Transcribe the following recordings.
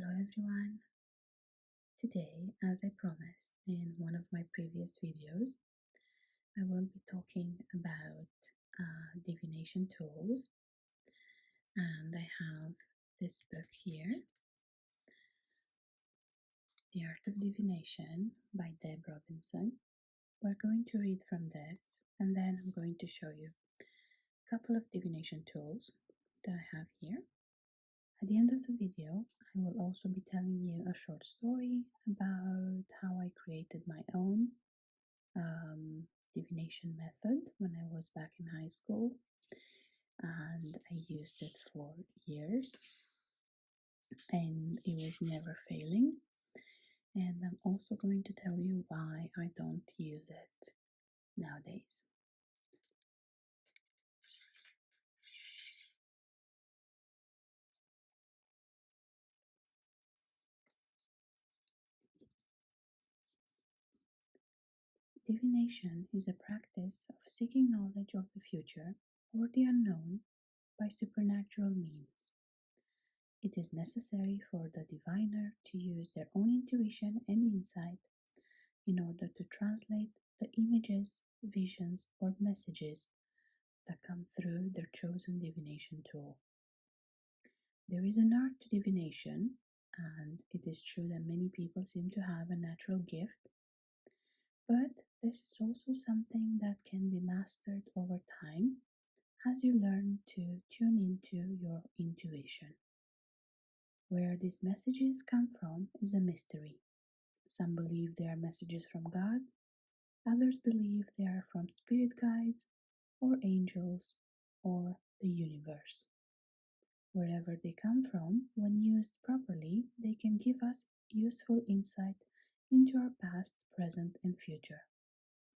Hello everyone. Today, as I promised in one of my previous videos, I will be talking about divination tools, and I have this book here, The Art of Divination by Deb Robinson. We're going to read from this, and then I'm going to show you a couple of divination tools that I have here. At the end of the video, I will also be telling you a short story about how I created my own divination method when I was back in high school, and I used it for years and it was never failing. And I'm also going to tell you why I don't use it nowadays. Divination is a practice of seeking knowledge of the future or the unknown by supernatural means. It is necessary for the diviner to use their own intuition and insight in order to translate the images, visions, or messages that come through their chosen divination tool. There is an art to divination, and it is true that many people seem to have a natural gift, but this is also something that can be mastered over time as you learn to tune into your intuition. Where these messages come from is a mystery. Some believe they are messages from God, others believe they are from spirit guides or angels or the universe. Wherever they come from, when used properly, they can give us useful insight into our past, present, and future.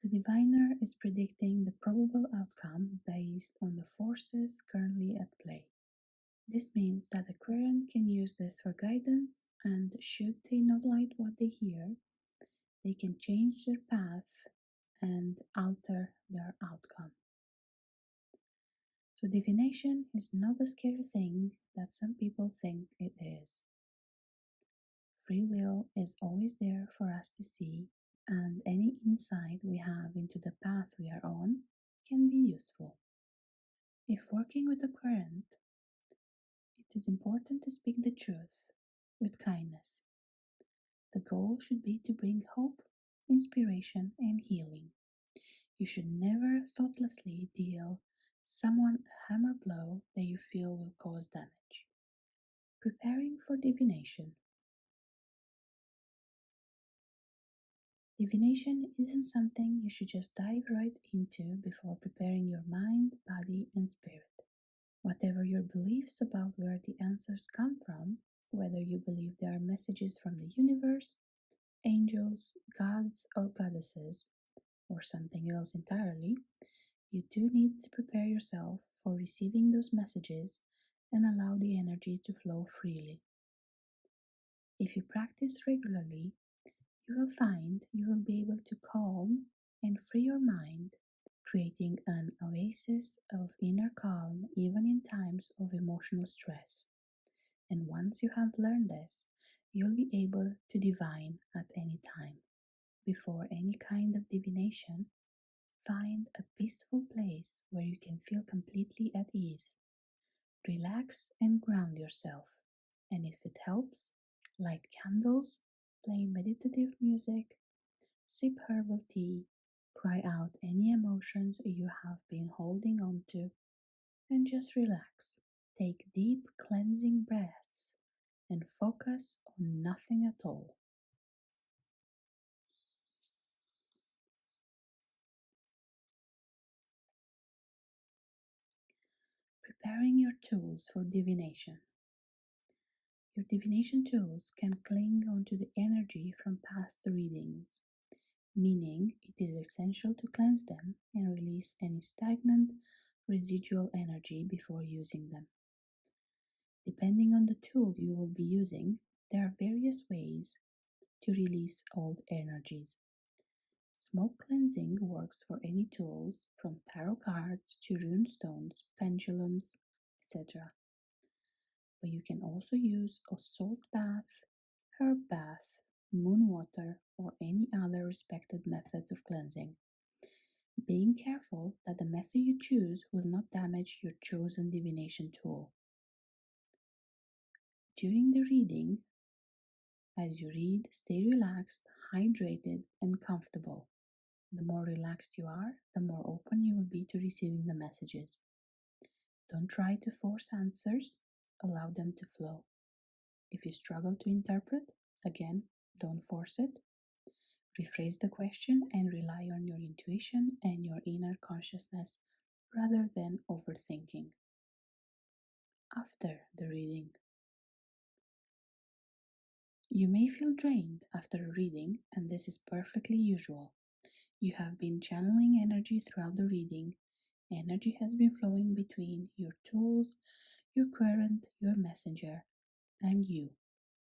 The diviner is predicting the probable outcome based on the forces currently at play. This means that the querent can use this for guidance, and should they not like what they hear, they can change their path and alter their outcome. So divination is not the scary thing that some people think it is. Free will is always there for us to see, and any insight we have into the path we are on can be useful. If working with a querent, it is important to speak the truth with kindness. The goal should be to bring hope, inspiration, and healing. You should never thoughtlessly deal someone a hammer blow that you feel will cause damage. Preparing for divination. Divination isn't something you should just dive right into before preparing your mind, body, and spirit. Whatever your beliefs about where the answers come from, whether you believe they are messages from the universe, angels, gods, or goddesses, or something else entirely, you do need to prepare yourself for receiving those messages and allow the energy to flow freely. If you practice regularly, you will find you will be able to calm and free your mind, creating an oasis of inner calm even in times of emotional stress. And once you have learned this, you'll be able to divine at any time. Before any kind of divination, find a peaceful place where you can feel completely at ease. Relax and ground yourself, and if it helps, light candles, play meditative music, sip herbal tea, cry out any emotions you have been holding on to, and just relax. Take deep cleansing breaths and focus on nothing at all. Preparing your tools for divination. Your divination tools can cling onto the energy from past readings, meaning it is essential to cleanse them and release any stagnant, residual energy before using them. Depending on the tool you will be using, there are various ways to release old energies. Smoke cleansing works for any tools from tarot cards to rune stones, pendulums, etc. but you can also use a salt bath, herb bath, moon water, or any other respected methods of cleansing, being careful that the method you choose will not damage your chosen divination tool. During the reading, as you read, stay relaxed, hydrated, and comfortable. The more relaxed you are, the more open you will be to receiving the messages. Don't try to force answers, allow them to flow. If you struggle to interpret, again, don't force it. Rephrase the question and rely on your intuition and your inner consciousness rather than overthinking. After the reading, you may feel drained after a reading, and this is perfectly usual. You have been channeling energy throughout the reading. Energy has been flowing between your tools, your current, your messenger, and you.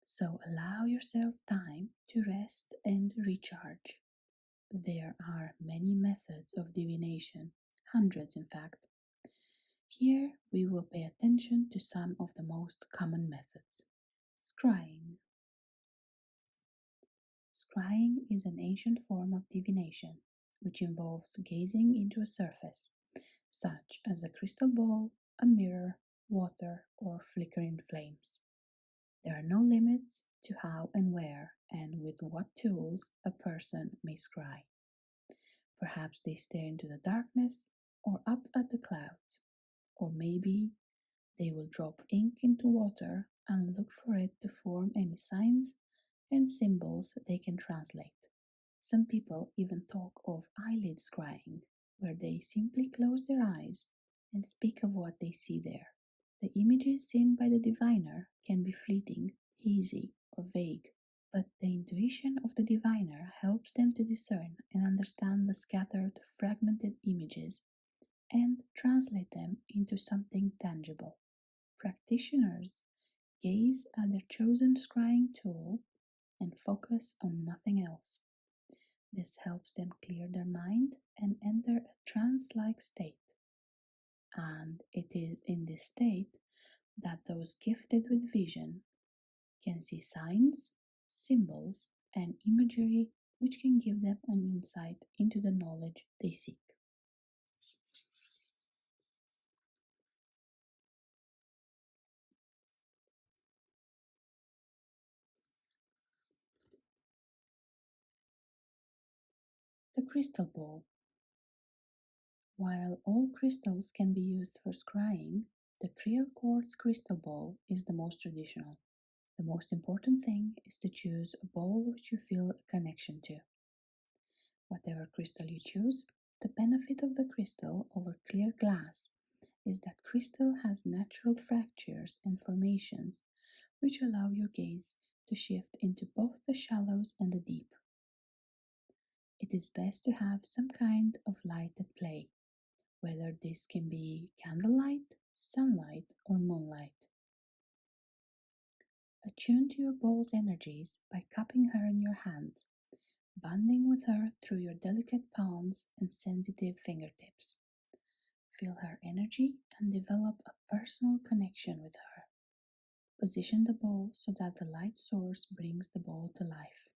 So allow yourself time to rest and recharge. There are many methods of divination, hundreds in fact. Here we will pay attention to some of the most common methods. Scrying. Scrying is an ancient form of divination which involves gazing into a surface, such as a crystal ball, a mirror, water, or flickering flames. There are no limits to how and where and with what tools a person may scry. Perhaps they stare into the darkness or up at the clouds, or maybe they will drop ink into water and look for it to form any signs and symbols they can translate. Some people even talk of eyelid scrying, where they simply close their eyes and speak of what they see there. The images seen by the diviner can be fleeting, hazy, or vague, but the intuition of the diviner helps them to discern and understand the scattered, fragmented images and translate them into something tangible. Practitioners gaze at their chosen scrying tool and focus on nothing else. This helps them clear their mind and enter a trance-like state. And it is in this state that those gifted with vision can see signs, symbols, and imagery which can give them an insight into the knowledge they seek. The crystal ball. While all crystals can be used for scrying, the Kriel quartz crystal ball is the most traditional. The most important thing is to choose a ball which you feel a connection to. Whatever crystal you choose, the benefit of the crystal over clear glass is that crystal has natural fractures and formations which allow your gaze to shift into both the shallows and the deep. It is best to have some kind of light at play, whether this can be candlelight, sunlight, or moonlight. Attune to your ball's energies by cupping her in your hands, bonding with her through your delicate palms and sensitive fingertips. Feel her energy and develop a personal connection with her. Position the ball so that the light source brings the ball to life.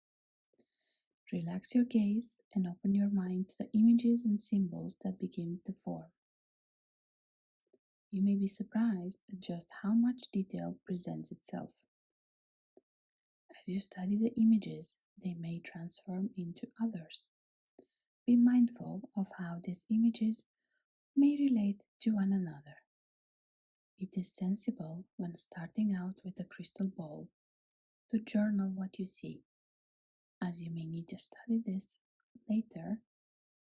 Relax your gaze and open your mind to the images and symbols that begin to form. You may be surprised at just how much detail presents itself. As you study the images, they may transform into others. Be mindful of how these images may relate to one another. It is sensible when starting out with a crystal ball to journal what you see, as you may need to study this later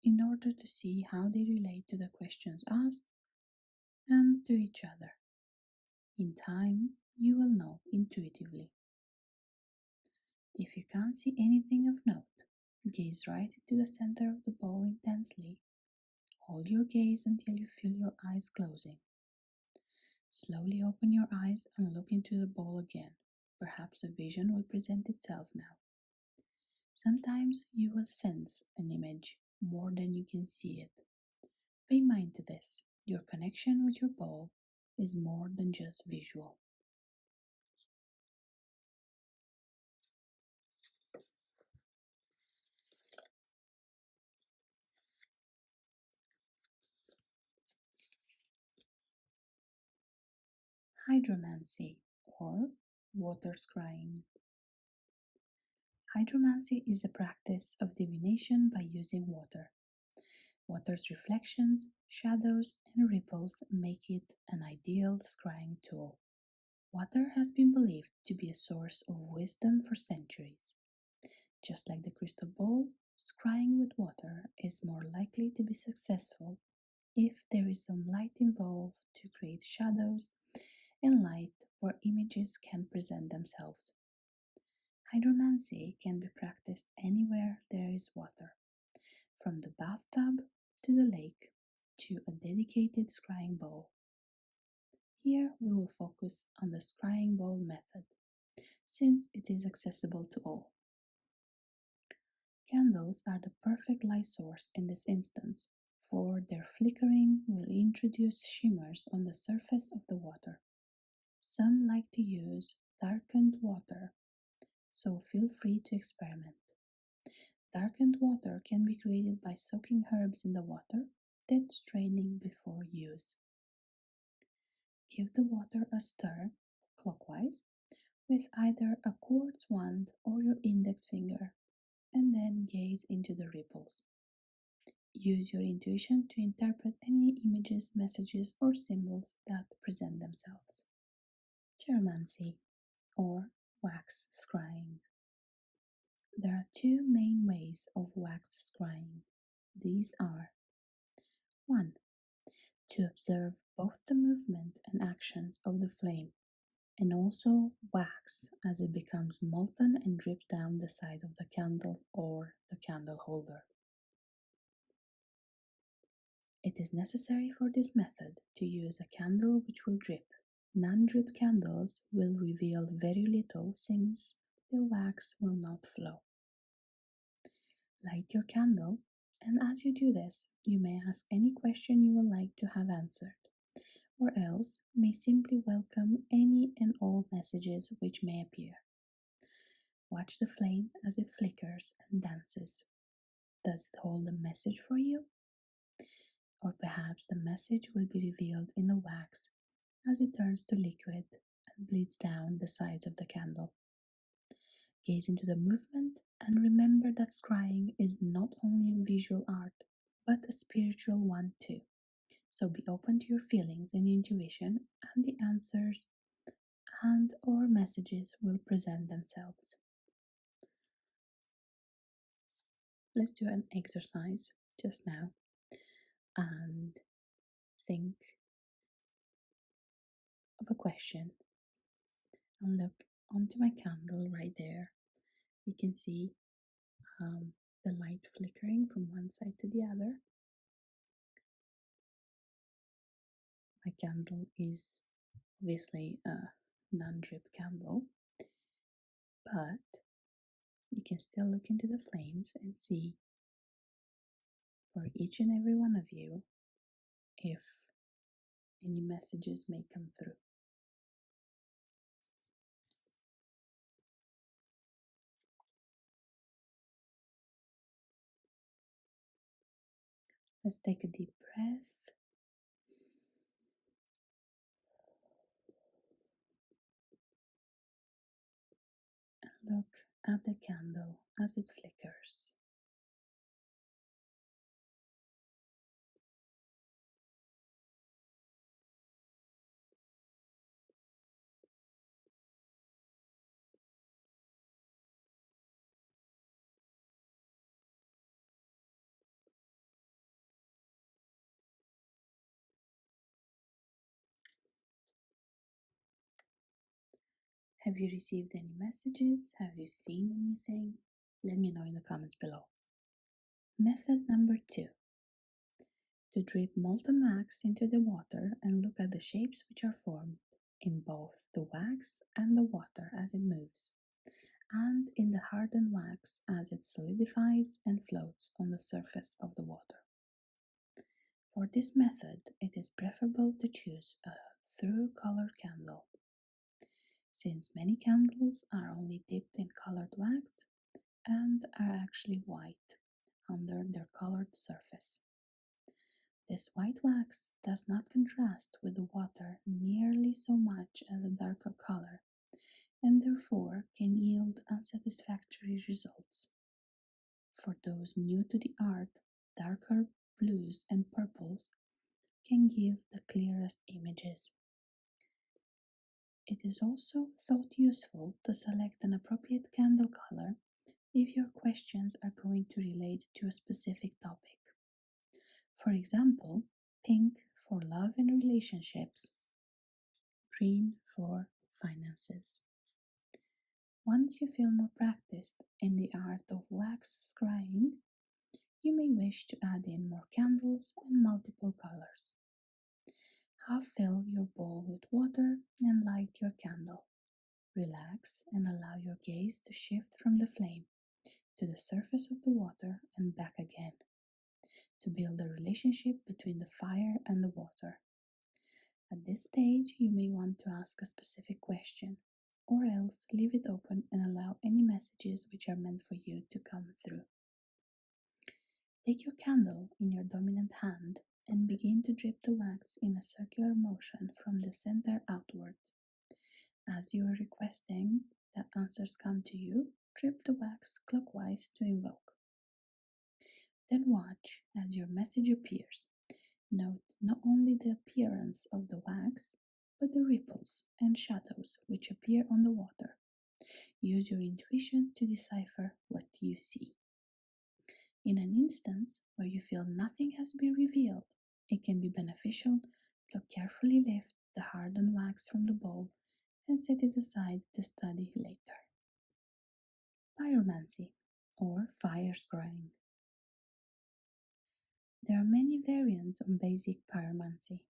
in order to see how they relate to the questions asked and to each other. In time, you will know intuitively. If you can't see anything of note, gaze right into the center of the ball intensely. Hold your gaze until you feel your eyes closing. Slowly open your eyes and look into the ball again. Perhaps a vision will present itself now. Sometimes you will sense an image more than you can see it. Pay mind to this. Your connection with your ball is more than just visual. Hydromancy or water scrying. Hydromancy is a practice of divination by using water. Water's reflections, shadows, and ripples make it an ideal scrying tool. Water has been believed to be a source of wisdom for centuries. Just like the crystal ball, scrying with water is more likely to be successful if there is some light involved to create shadows and light where images can present themselves. Hydromancy can be practiced anywhere there is water, from the bathtub to the lake to a dedicated scrying bowl. Here we will focus on the scrying bowl method, since it is accessible to all. Candles are the perfect light source in this instance, for their flickering will introduce shimmers on the surface of the water. Some like to use darkened water, so feel free to experiment. Darkened water can be created by soaking herbs in the water, then straining before use. Give the water a stir clockwise with either a quartz wand or your index finger, and then gaze into the ripples. Use your intuition to interpret any images, messages, or symbols that present themselves. Ceromancy or wax scrying. There are two main ways of wax scrying. These are 1. To observe both the movement and actions of the flame, and also wax as it becomes molten and drips down the side of the candle or the candle holder. It is necessary for this method to use a candle which will drip. Non-drip candles will reveal very little since their wax will not flow. Light your candle, and as you do this, you may ask any question you would like to have answered, or else may simply welcome any and all messages which may appear. Watch the flame as it flickers and dances. Does it hold a message for you? Or perhaps the message will be revealed in the wax as it turns to liquid and bleeds down the sides of the candle. Gaze into the movement and remember that scrying is not only a visual art, but a spiritual one too. So be open to your feelings and intuition, and the answers and or messages will present themselves. Let's do an exercise just now and think of a question and look onto my candle right there. You can see the light flickering from one side to the other. My candle is obviously a non-drip candle, but you can still look into the flames and see for each and every one of you if any messages may come through. Let's take a deep breath. And look at the candle as it flickers. Have you received any messages? Have you seen anything? Let me know in the comments below. Method number 2. To drip molten wax into the water and look at the shapes which are formed in both the wax and the water as it moves, and in the hardened wax as it solidifies and floats on the surface of the water. For this method, it is preferable to choose a through colored candle, since many candles are only dipped in colored wax and are actually white under their colored surface. This white wax does not contrast with the water nearly so much as a darker color, and therefore can yield unsatisfactory results. For those new to the art, darker blues and purples can give the clearest images. It is also thought useful to select an appropriate candle color if your questions are going to relate to a specific topic. For example, pink for love and relationships, green for finances. Once you feel more practiced in the art of wax scrying, you may wish to add in more candles and multiple colors. Half fill your bowl with water and light your candle. Relax and allow your gaze to shift from the flame to the surface of the water and back again to build a relationship between the fire and the water. At this stage, you may want to ask a specific question, or else leave it open and allow any messages which are meant for you to come through. Take your candle in your dominant hand and begin to drip the wax in a circular motion from the center outwards. As you are requesting that answers come to you, drip the wax clockwise to invoke. Then watch as your message appears. Note not only the appearance of the wax, but the ripples and shadows which appear on the water. Use your intuition to decipher what you see. In an instance where you feel nothing has been revealed, it can be beneficial to carefully lift the hardened wax from the bowl and set it aside to study later. Pyromancy, or fire scrying. There are many variants on basic pyromancy.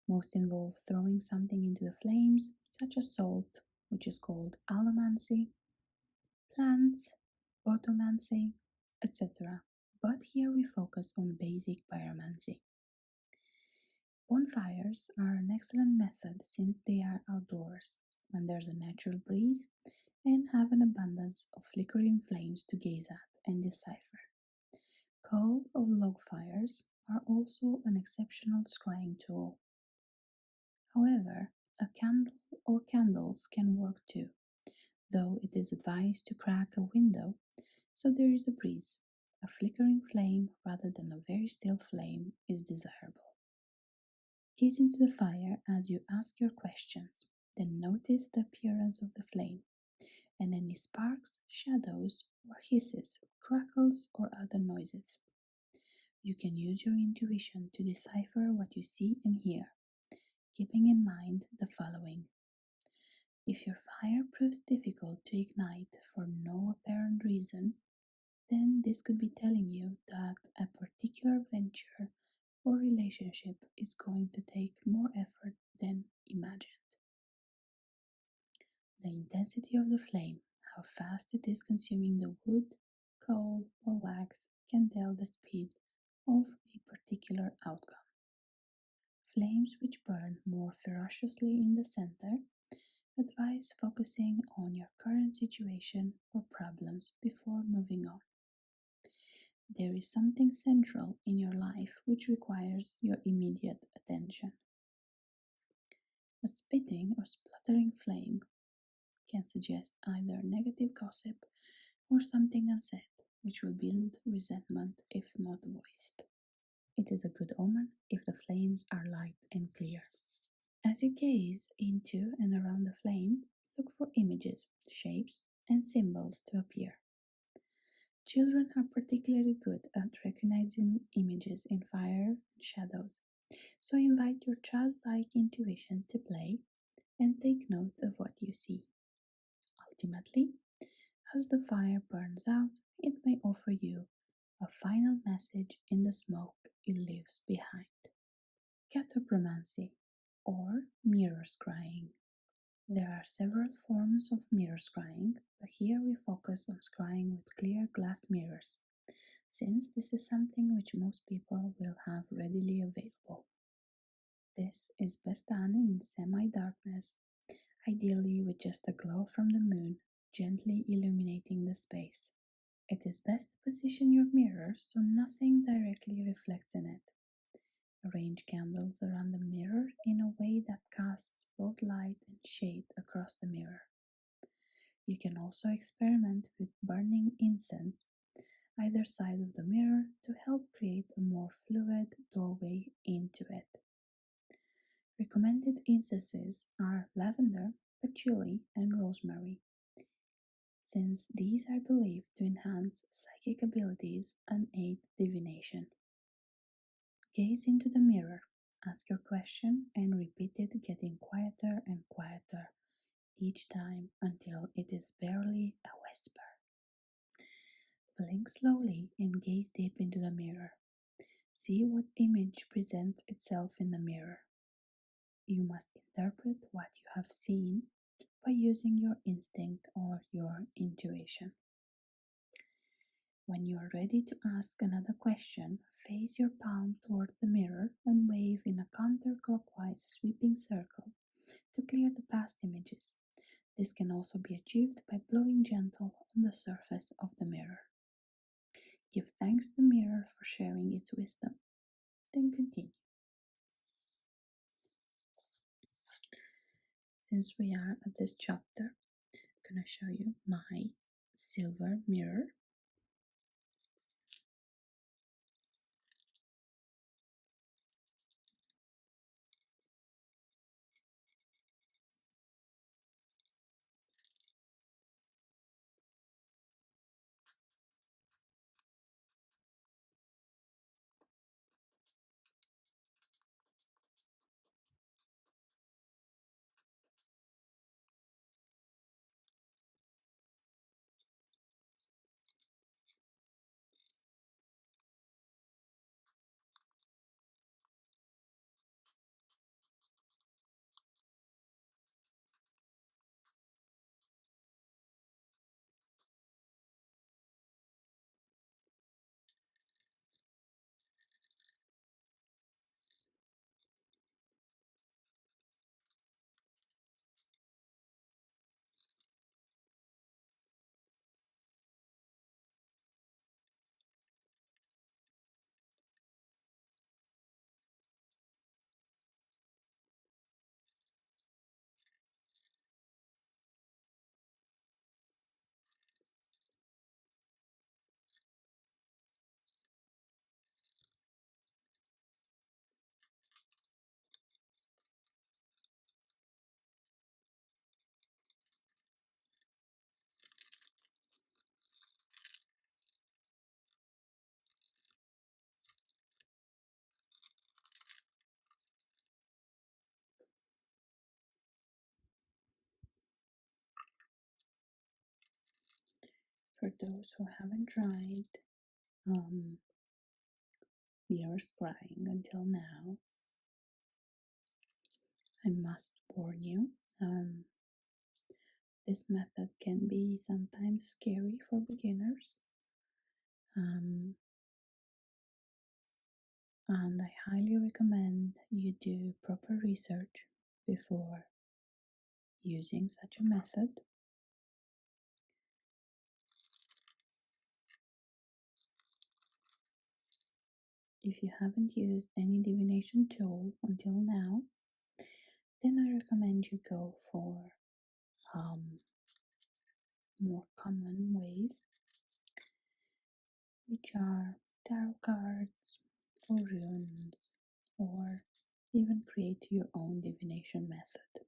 Most involve throwing something into the flames, such as salt, which is called allomancy, plants, photomancy, etc. But here we focus on basic pyromancy. Bonfires are an excellent method since they are outdoors, when there's a natural breeze, and have an abundance of flickering flames to gaze at and decipher. Coal or log fires are also an exceptional scrying tool. However, a candle or candles can work too, though it is advised to crack a window so there is a breeze. A flickering flame rather than a very still flame is desirable. Gaze into the fire as you ask your questions, then notice the appearance of the flame and any sparks, shadows, or hisses, crackles, or other noises. You can use your intuition to decipher what you see and hear, keeping in mind the following. If your fire proves difficult to ignite for no apparent reason, then this could be telling you that a particular venture or relationship is going to take more effort than imagined. The intensity of the flame, how fast it is consuming the wood, coal, or wax, can tell the speed of a particular outcome. Flames which burn more ferociously in the center advise focusing on your current situation or problems before moving on. There is something central in your life which requires your immediate attention. A spitting or spluttering flame can suggest either negative gossip or something unsaid, which will build resentment if not voiced. It is a good omen if the flames are light and clear. As you gaze into and around the flame, look for images, shapes, and symbols to appear. Children are particularly good at recognizing images in fire and shadows, so invite your childlike intuition to play and take note of what you see. Ultimately, as the fire burns out, it may offer you a final message in the smoke it leaves behind. Catoptromancy, or mirror scrying. There are several forms of mirror scrying, but here we focus on scrying with clear glass mirrors, since this is something which most people will have readily available. This is best done in semi-darkness, ideally with just a glow from the moon gently illuminating the space. It is best to position your mirror so nothing directly reflects in it. Arrange candles around the mirror in a way that casts both light and shade across the mirror. You can also experiment with burning incense either side of the mirror to help create a more fluid doorway into it. Recommended incenses are lavender, patchouli, and rosemary, since these are believed to enhance psychic abilities and aid divination. Gaze into the mirror, ask your question, and repeat it, getting quieter and quieter each time until it is barely a whisper. Blink slowly and gaze deep into the mirror. See what image presents itself in the mirror. You must interpret what you have seen by using your instinct or your intuition. When you are ready to ask another question, face your palm towards the mirror and wave in a counterclockwise sweeping circle to clear the past images. This can also be achieved by blowing gentle on the surface of the mirror. Give thanks to the mirror for sharing its wisdom. Then continue. Since we are at this chapter, I'm going to show you my silver mirror. For those who haven't tried mirror scrying until now, I must warn you, this method can be sometimes scary for beginners, um, and I highly recommend you do proper research before using such a method. If you haven't used any divination tool until now, then I recommend you go for more common ways, which are tarot cards or runes, or even create your own divination method.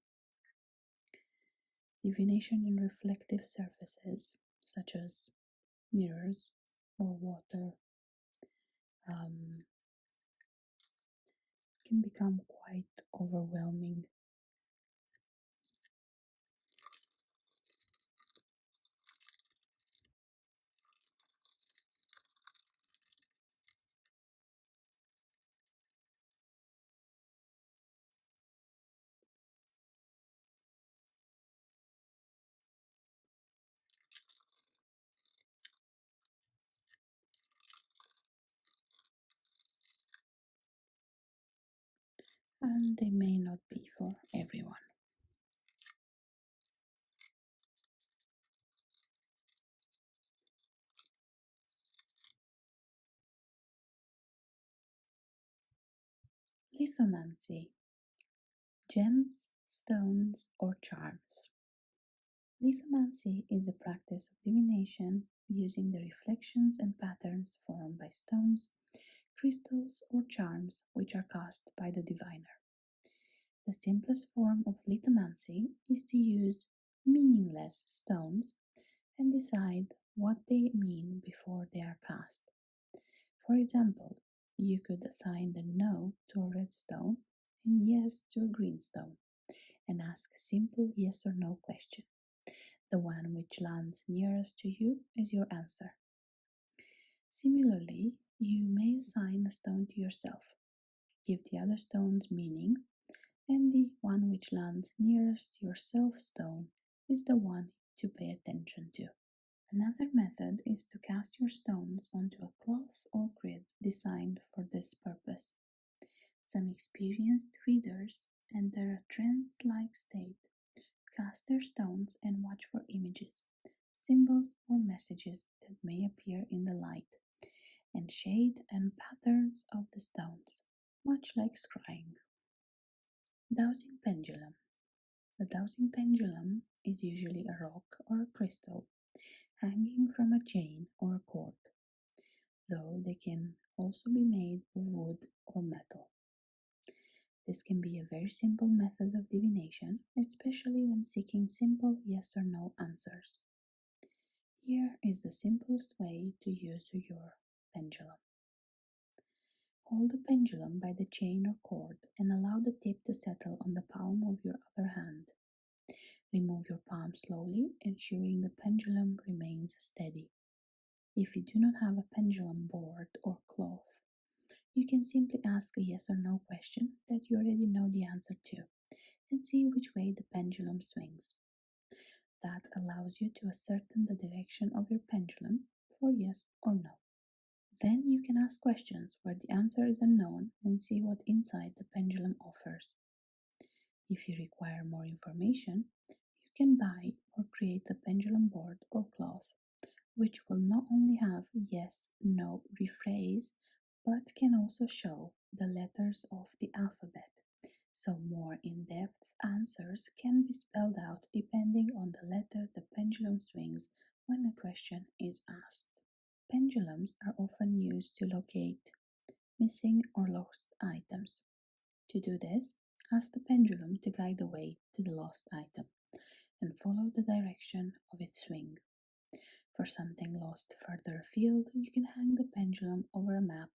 Divination in reflective surfaces, such as mirrors or water, can become quite overwhelming. And they may not be for everyone. Lithomancy, gems, stones, or charms. Lithomancy is the practice of divination using the reflections and patterns formed by stones, crystals, or charms which are cast by the diviner. The simplest form of lithomancy is to use meaningless stones and decide what they mean before they are cast. For example, you could assign the no to a red stone and yes to a green stone and ask a simple yes or no question. The one which lands nearest to you is your answer. Similarly, you may assign a stone to yourself, give the other stones meanings, and the one which lands nearest your self stone is the one to pay attention to. Another method is to cast your stones onto a cloth or grid designed for this purpose. Some experienced readers enter a trance like state, cast their stones, and watch for images, symbols, or messages that may appear in the light, and shade and patterns of the stones, much like scrying. Dowsing pendulum. A dowsing pendulum is usually a rock or a crystal hanging from a chain or a cord, though they can also be made of wood or metal. This can be a very simple method of divination, especially when seeking simple yes or no answers. Here is the simplest way to use your pendulum. Hold the pendulum by the chain or cord and allow the tip to settle on the palm of your other hand. Remove your palm slowly, ensuring the pendulum remains steady. If you do not have a pendulum board or cloth, you can simply ask a yes or no question that you already know the answer to and see which way the pendulum swings. That allows you to ascertain the direction of your pendulum for yes or no. Then you can ask questions where the answer is unknown and see what insight the pendulum offers. If you require more information, you can buy or create a pendulum board or cloth, which will not only have yes, no rephrase, but can also show the letters of the alphabet, so more in-depth answers can be spelled out depending on the letter the pendulum swings when a question is asked. Pendulums are often used to locate missing or lost items. To do this, ask the pendulum to guide the way to the lost item and follow the direction of its swing. For something lost further afield, you can hang the pendulum over a map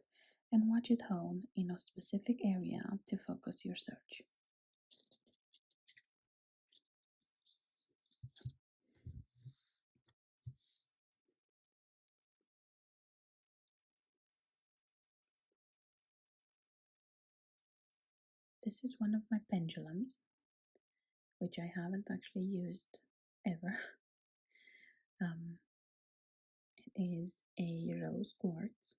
and watch it hone in a specific area to focus your search. This is one of my pendulums, which I haven't actually used ever. Um, it is a rose quartz.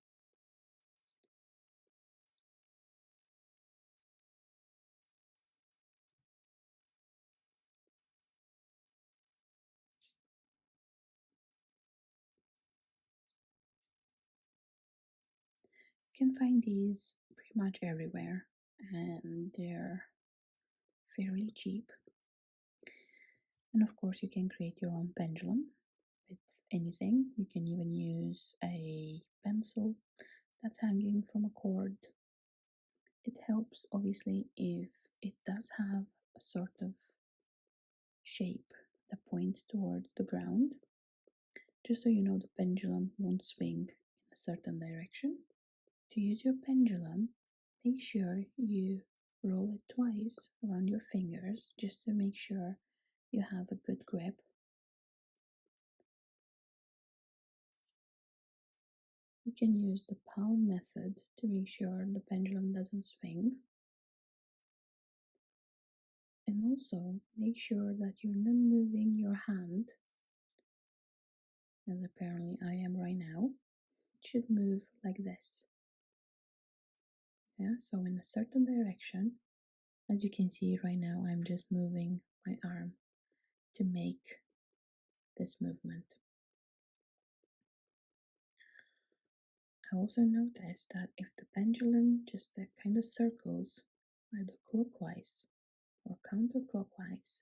You can find these pretty much everywhere, and they're fairly cheap. And of course, you can create your own pendulum with anything. You can even use a pencil that's hanging from a cord. It helps, obviously, if it does have a sort of shape that points towards the ground, just so you know the pendulum won't swing in a certain direction. To use your pendulum, make sure you roll it twice around your fingers just to make sure you have a good grip. You can use the palm method to make sure the pendulum doesn't swing. And also make sure that you're not moving your hand, as apparently I am right now. It should move like this. Yeah, so in a certain direction. As you can see right now, I'm just moving my arm to make this movement. I also noticed that if the pendulum just kind of circles either clockwise or counterclockwise,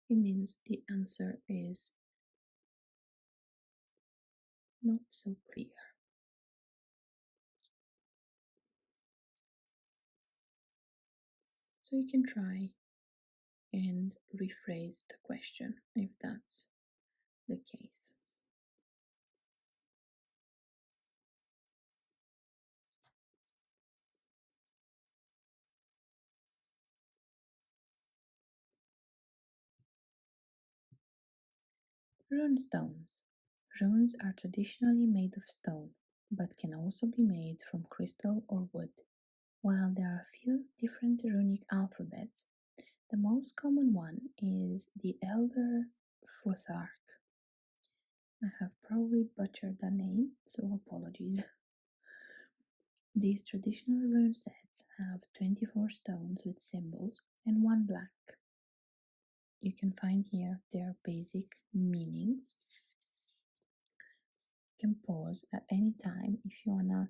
it means the answer is not so clear. So you can try and rephrase the question if that's the case. Rune Stones. Runes are traditionally made of stone, but can also be made from crystal or wood. While there are a few different runic alphabets, the most common one is the Elder Futhark. I have probably butchered the name, so apologies. These traditional rune sets have 24 stones with symbols and one blank. You can find here their basic meanings. You can pause at any time if you wanna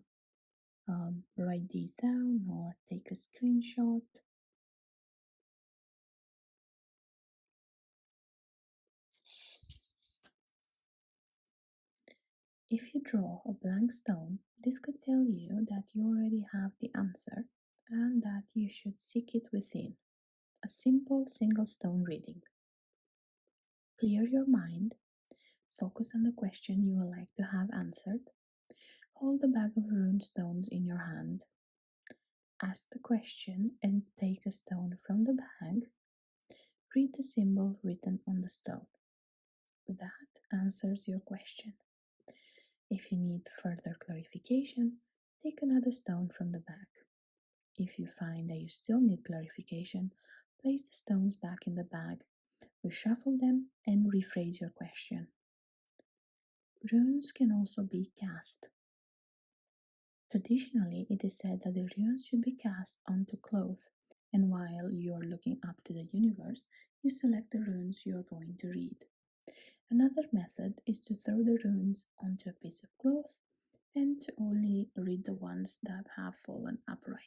write these down or take a screenshot. If you draw a blank stone, this could tell you that you already have the answer and that you should seek it within. A simple single stone reading. Clear your mind, focus on the question you would like to have answered. Hold the bag of rune stones in your hand. Ask the question and take a stone from the bag. Read the symbol written on the stone. That answers your question. If you need further clarification, take another stone from the bag. If you find that you still need clarification, place the stones back in the bag, reshuffle them, and rephrase your question. Runes can also be cast. Traditionally, it is said that the runes should be cast onto cloth, and while you are looking up to the universe, you select the runes you are going to read. Another method is to throw the runes onto a piece of cloth and to only read the ones that have fallen upright.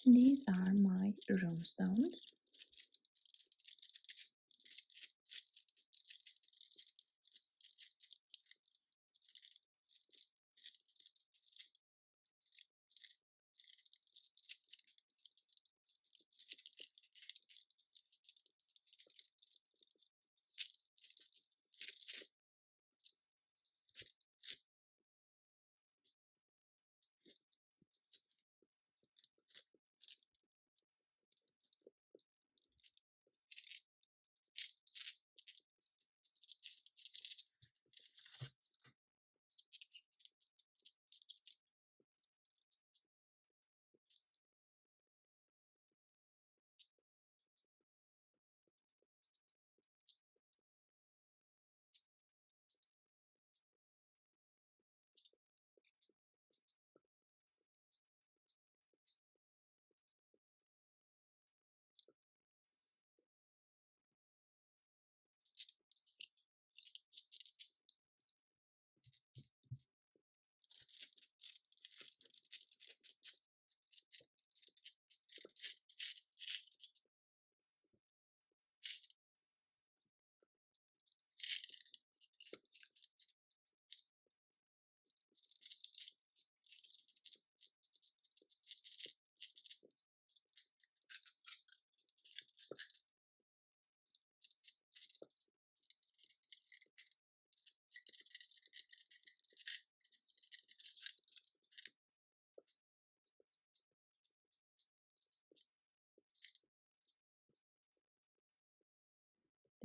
These are my rune stones.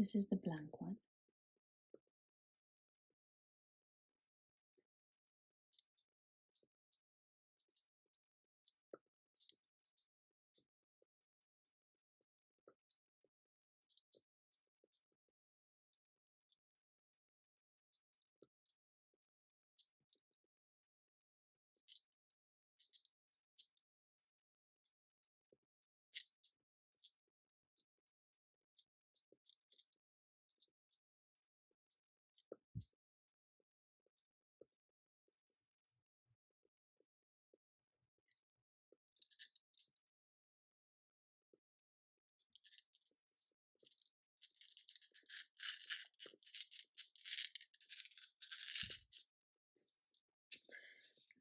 This is the blank one.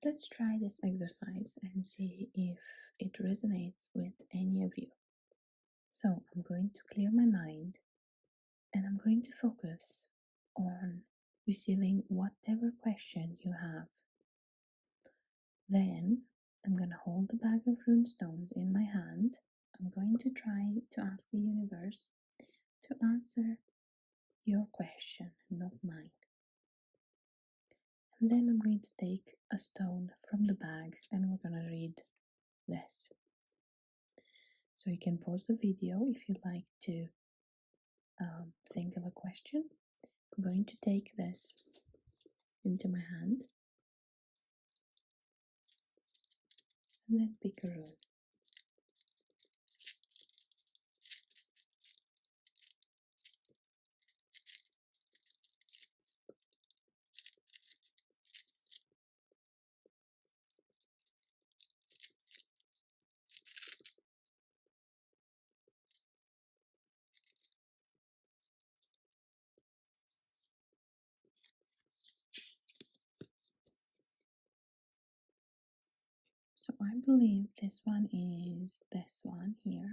Let's try this exercise and see if it resonates with any of you. So I'm going to clear my mind and I'm going to focus on receiving whatever question you have. Then I'm going to hold the bag of rune stones in my hand. I'm going to try to ask the universe to answer your question, not mine. And then I'm going to take a stone from the bag and we're going to read this. So you can pause the video if you'd like to think of a question. I'm going to take this into my hand and then pick a rune. So I believe this one is this one here.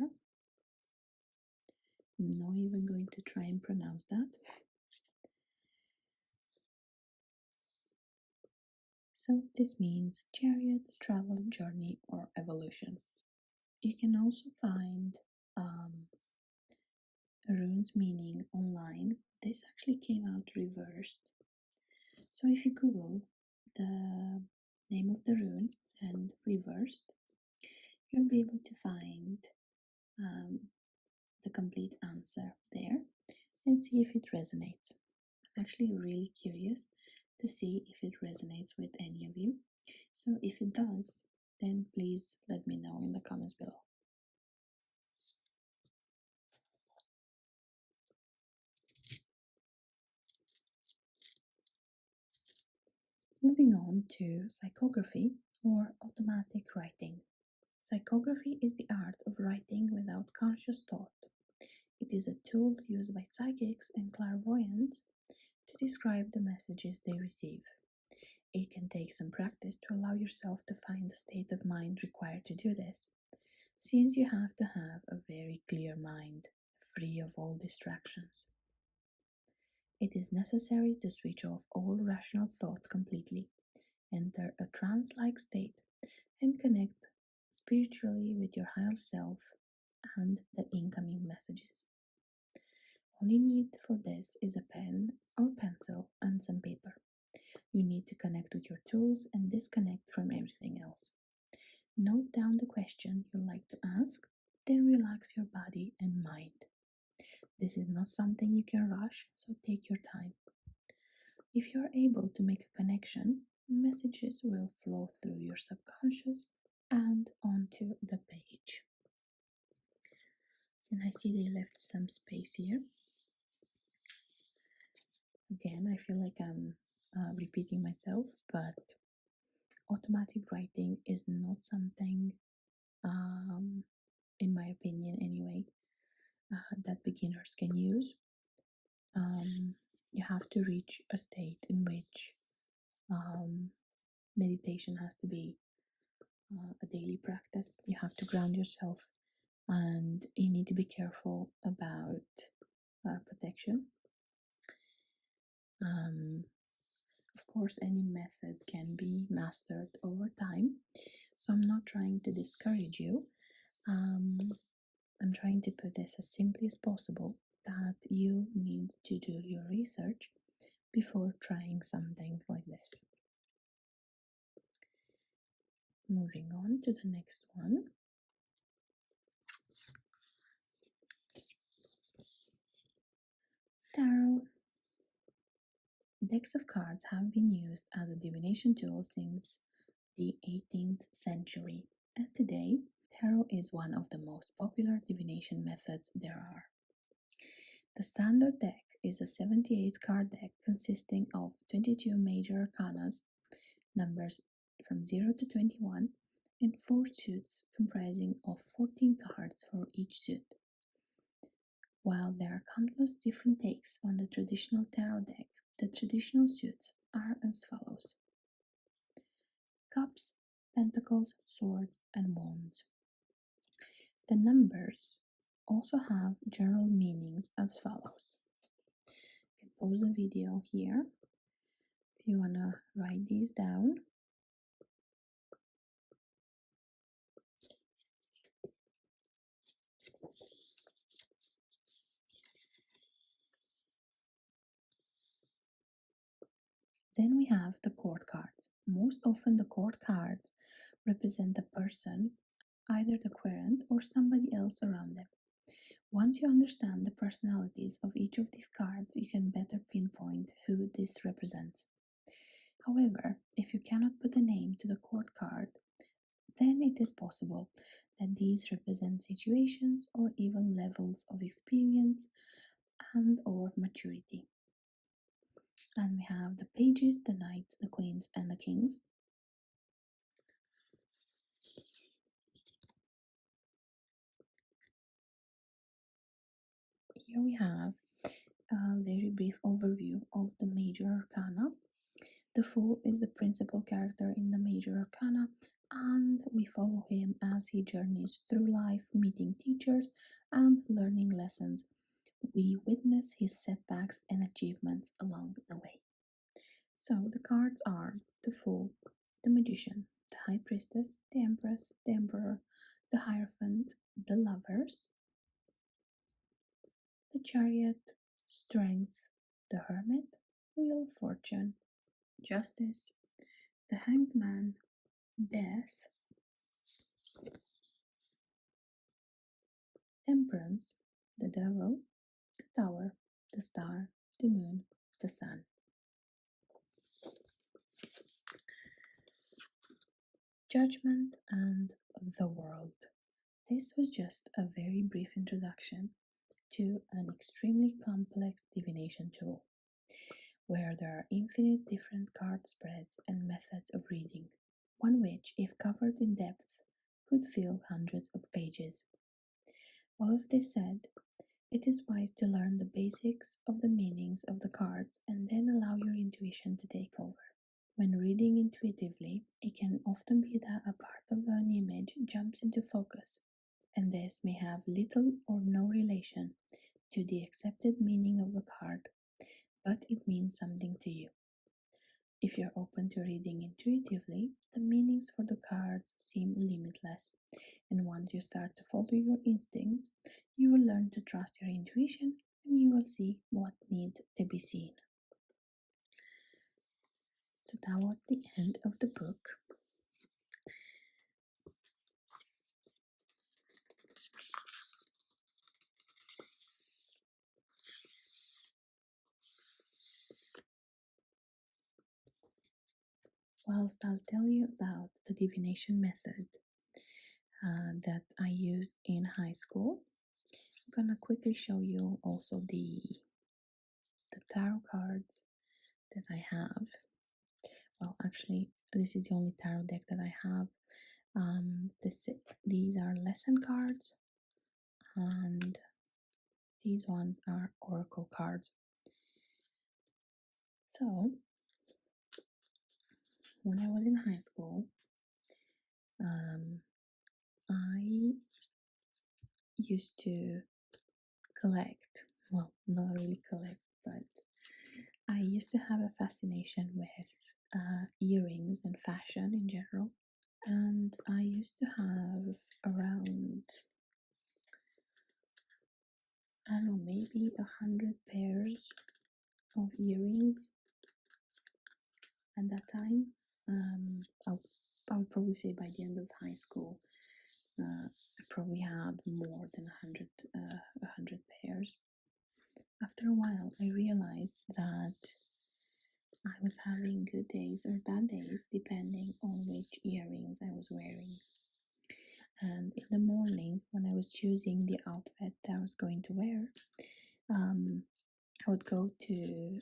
I'm not even going to try and pronounce that. So this means chariot, travel, journey, or evolution. You can also find rune's meaning online. This actually came out reversed. So if you Google the name of the rune and reversed, you'll be able to find the complete answer there and see if it resonates. I'm actually really curious to see if it resonates with any of you. So if it does, then please let me know in the comments below. Moving on to psychography or automatic writing. Psychography is the art of writing without conscious thought. It is a tool used by psychics and clairvoyants to describe the messages they receive. It can take some practice to allow yourself to find the state of mind required to do this, since you have to have a very clear mind, free of all distractions. It is necessary to switch off all rational thought completely, enter a trance-like state, and connect spiritually with your higher self and the incoming messages. All you need for this is a pen or pencil and some paper. You need to connect with your tools and disconnect from everything else. Note down the question you'd like to ask, then relax your body and mind. This is not something you can rush, so take your time. If you are able to make a connection, messages will flow through your subconscious and onto the page. And I see they left some space here. Again, I feel like I'm repeating myself, but automatic writing is not something, in my opinion anyway, that beginners can use. You have to reach a state in which meditation has to be a daily practice. You have to ground yourself and you need to be careful about protection. Of course, any method can be mastered over time, so I'm not trying to discourage you. I'm trying to put this as simply as possible that you need to do your research before trying something like this. Moving on to the next one. Tarot. Decks of cards have been used as a divination tool since the 18th century, and today, tarot is one of the most popular divination methods there are. The standard deck is a 78 card deck consisting of 22 major arcanas, numbers from 0 to 21, and 4 suits comprising of 14 cards for each suit. While there are countless different takes on the traditional tarot deck, the traditional suits are as follows. cups, pentacles, swords, and wands. The numbers also have general meanings as follows. You can pause the video here if you want to write these down. Then we have the court cards. Most often the court cards represent a person, either the querent or somebody else around them. Once you understand the personalities of each of these cards, you can better pinpoint who this represents. However, if you cannot put a name to the court card, then it is possible that these represent situations or even levels of experience and or maturity. And we have the pages, the knights, the queens, and the kings. Here we have a very brief overview of the major arcana. The Fool is the principal character in the major arcana, and we follow him as he journeys through life, meeting teachers and learning lessons. We witness his setbacks and achievements along the way. So the cards are the Fool, the Magician, the High Priestess, the Empress, the Emperor, the Hierophant, the Lovers, the Chariot, Strength, the Hermit, Wheel of Fortune, Justice, the Hanged Man, Death, Temperance, the Devil, the Tower, the Star, the Moon, the Sun. Judgment and the World. This was just a very brief introduction to an extremely complex divination tool, where there are infinite different card spreads and methods of reading, one which, if covered in depth, could fill hundreds of pages. All of this said, it is wise to learn the basics of the meanings of the cards and then allow your intuition to take over. When reading intuitively, it can often be that a part of an image jumps into focus, and this may have little or no relation to the accepted meaning of the card, but it means something to you. If you're open to reading intuitively, the meanings for the cards seem limitless, and once you start to follow your instincts, you will learn to trust your intuition and you will see what needs to be seen. So that was the end of the book. Whilst I'll tell you about the divination method that I used in high school, I'm gonna quickly show you also the tarot cards that I have. Well, actually, this is the only tarot deck that I have. These are lesson cards, and these ones are oracle cards. So, when I was in high school, I used to collect, well, not really collect, but I used to have a fascination with earrings and fashion in general. And I used to have around, I don't know, maybe 100 pairs of earrings at that time. I would probably say by the end of high school, I probably had more than 100 pairs. After a while, I realized that I was having good days or bad days depending on which earrings I was wearing. And in the morning, when I was choosing the outfit that I was going to wear, I would go to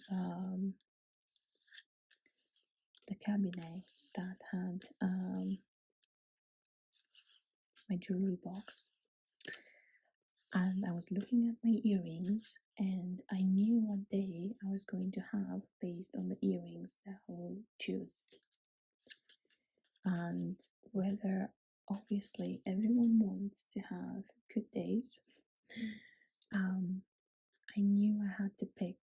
the cabinet that had my jewelry box, and I was looking at my earrings, and I knew what day I was going to have based on the earrings that I would choose. and whether obviously everyone wants to have good days, I knew I had to pick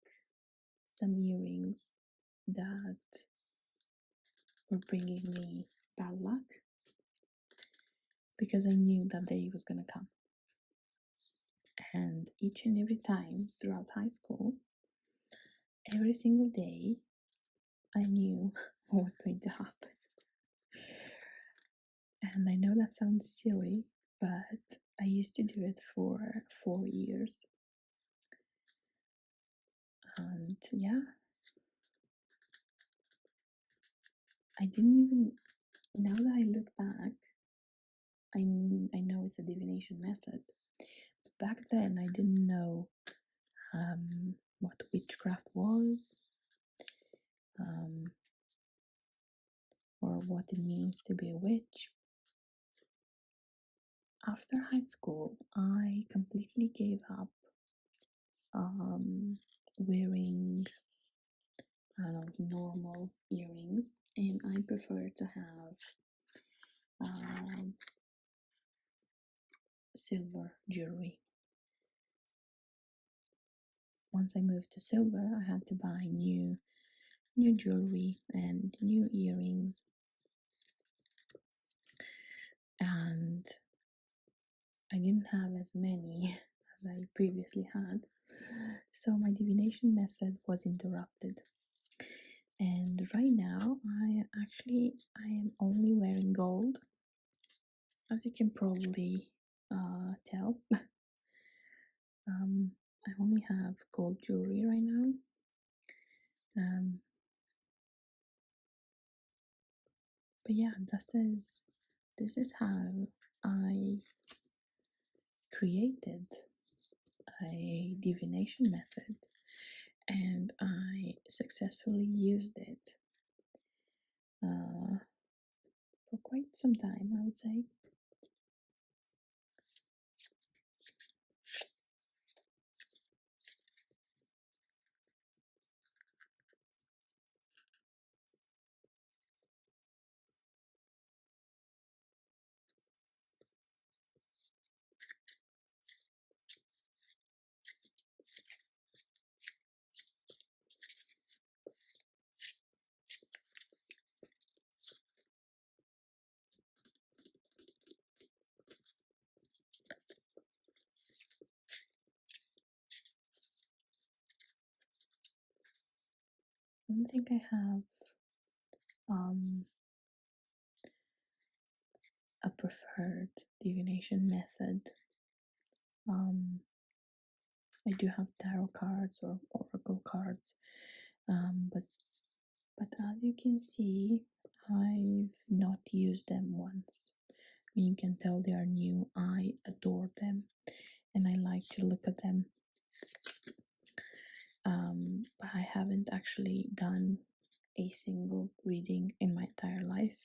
some earrings that were bringing me bad luck because I knew that day was going to come. And each and every time throughout high school, every single day, I knew what was going to happen. And I know that sounds silly, but I used to do it for 4 years. And yeah, I didn't even, now that I look back, I know it's a divination method. But back then, I didn't know what witchcraft was, or what it means to be a witch. After high school, I completely gave up wearing normal earrings, and I prefer to have silver jewelry. Once I moved to silver, I had to buy new jewelry and new earrings, and I didn't have as many as I previously had, so my divination method was interrupted. And right now, I am only wearing gold, as you can probably tell. I only have gold jewelry right now. But yeah, this is how I created a divination method, and I successfully used it for quite some time, I would say. I don't think I have a preferred divination method. I do have tarot cards or oracle cards, but as you can see, I've not used them once. I mean, you can tell they are new. I adore them, and I like to look at them. But I haven't actually done a single reading in my entire life.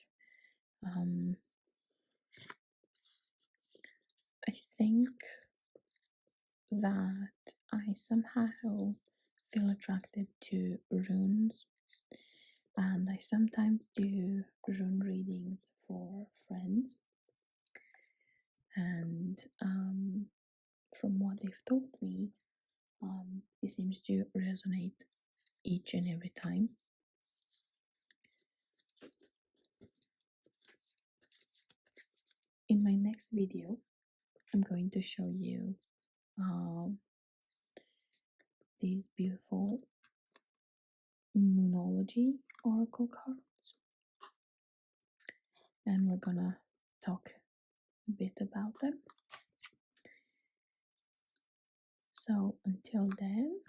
I think that I somehow feel attracted to runes, and I sometimes do rune readings for friends. And from what they've told me, it seems to resonate each and every time. In my next video, I'm going to show you these beautiful Moonology oracle cards, and we're gonna talk a bit about them. So until then,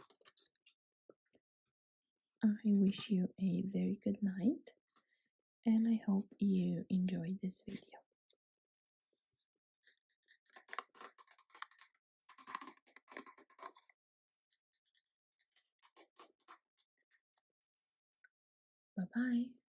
I wish you a very good night, and I hope you enjoyed this video. Bye bye.